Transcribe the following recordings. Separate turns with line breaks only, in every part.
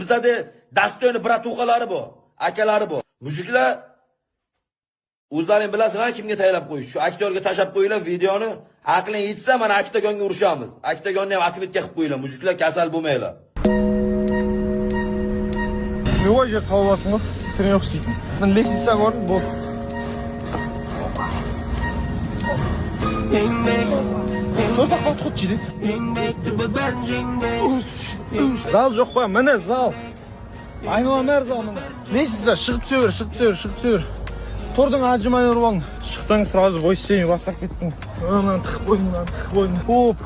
Bizda Dasto'ni bratuqalari bor, akalari bor. Mujiklar o'zlaring bilasizlar kimga tayyorlab qo'yish. Shu aktyorga tashab qo'yinglar videoni. Aqling yetsa mana Aktagonga urushamiz. Aktagonni ham aktivitga qilib qo'yinglar. Mujiklar kasal bo'lmanglar.
Любой жер тауып аласың ғой, тренировка істейтін. Мен лестница көрдім, болды. Тоқтақ бат құт жейді. Зал жоқ па? Міне зал. Айналам әр зал міне. Лестница шығып түсе бер, шығып түсе бер. Тордың ажымай ұрып алың. Шықтың сразу бой істемей бастап кеттің. Мынаны тықып қойдың. Оп.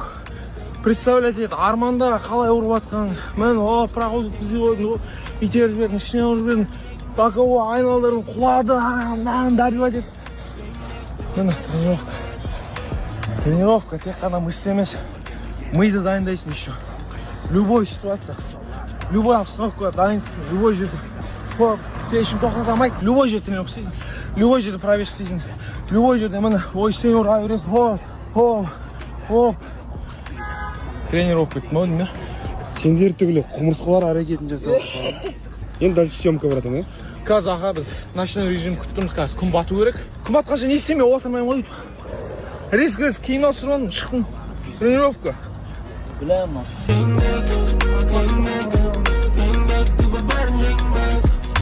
Представлять ет, арманда қалай ұрып атқан. Мен проходы түзей қойдың. Итеріп жібердің, ішіне ұрып жібердің. Боковой айналдырдың, құлады, добивать ет. Міне тренировка. Тренировка тек қана мышцы емес. Миды дайындайсың еще. Любой ситуация. Любой обстановка дайынсың. Любой жерде. Сен ешкім тоқтата алмайды. Любой жерде тренировка істейсің. Любой жерде пробег істейсің. Любой жерде міне ой сен ұра бересің. Хоп. Тренировка еттім ау деймін.
Сендер түгілі құмырсқалар әрекетін жасап. Енді дальше съемка баратын, е?
Қазір аға біз ночной режим күттіміз, қазір күн бату керек. Күн батқанша не істемей отырмайын ғой. Реск киім ауыстырып шықтым. Тренировка.
Білемін.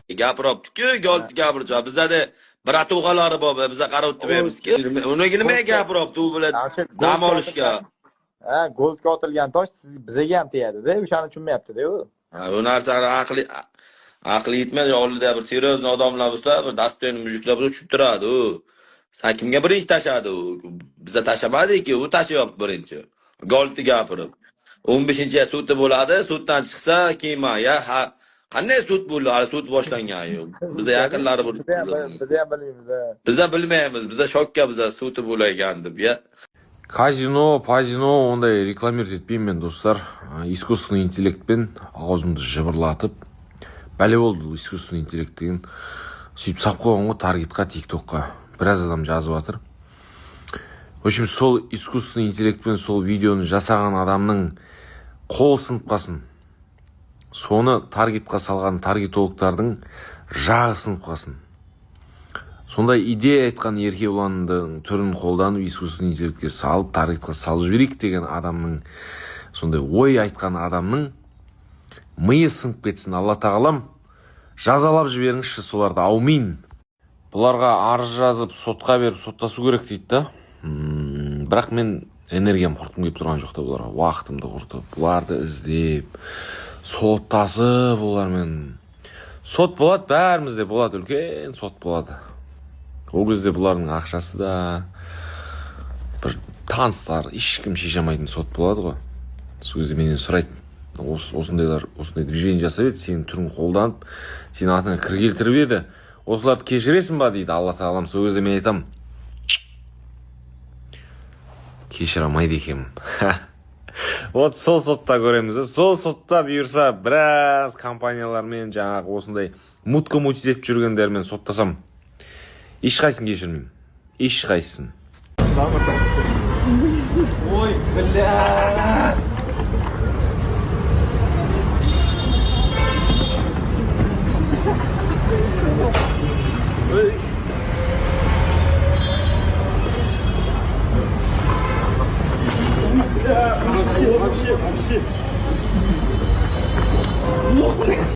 Gapiribdi-ku, golti gapirdi. Bizda bratuqalari bor, bizga qarab o'tmaymiz-ku. Uniga nima gapiribdi u bilan dam olishga?
Ha, goldga otilgan tosh bizga ham tegadi-da, o'shani tushunmayapti-da u.
Ha, u narsani aqli yetmaydi, oldida bir seriozniy odamlar bo'lsa, bir Dasto'ni mujiklar bo'lsa tushib turadi u. Sen kimga birinchi tashadi u? Biza tashamadiki, u tashyapti birinchi. Golti gapirib. 15-chi sudda bo'ladi, suddan chiqsa keyin ya qanday sud bo'ldi? Hali sud boshlangan yo'q. Biza yaqinlari bo'ldi.
Biza ham bilmaymiz.
Biza bilmaymiz. Biza shokka biza sudi bo'lagan deb ya.
Казино, пазино ондай рекламировать етпеймін мен, достар. Искусственный интеллектпен аузымды жыбырлатып, бәле болды искусственный интеллект деген. Сөйтіп сап қойған ғой таргетқа, тиктокқа. Біраз адам жазып жатыр. В общем, сол искусственный интеллектпен сол видеоны жасаған адамның қол сынып қалсын. Соны таргетқа салған таргетологтардың жағы сынып қалсын. Сондай идея айтқан еркебұланның түрін қолданып искусственный интеллектке салып, таргетқа салып жіберейік деген адамның, сондай ой айтқан адамның миы сынып кетсін. Алла тағалам жазалап жіберіңізші соларды, аумин. Бұларға арыз жазып, сотқа беріп, соттасу керек дейді да. Бірақ мен энергиям құртқым келіп тұрған жоқ та бұларға. Уақытымды құртып, бұларды іздеп, соттасып олармен. Сот болады, бәрімізде болады, үлкен сот болады. Ол кезде бұлардың ақшасы да бір таныстар, ешкім шеше алмайтын сот болады ғой. Сол кезде менен сұрайды, осындайлар, осындай движение жасап еді, сенің түрін қолданып, сенің атыңа кір келтіріп еді, осыларды кешіресің ба дейді Алла тағалам. Сол кезде мен айтамын, кешіре алмайды екенмін. Вот сол сотта көреміз. Сол сотта бұйырса біраз компаниялармен жаңағы осындай мутка мутитеп жүргендермен соттасам, ешқайсысын кешірмеймін. Ешқайсысын.
Ой, бля.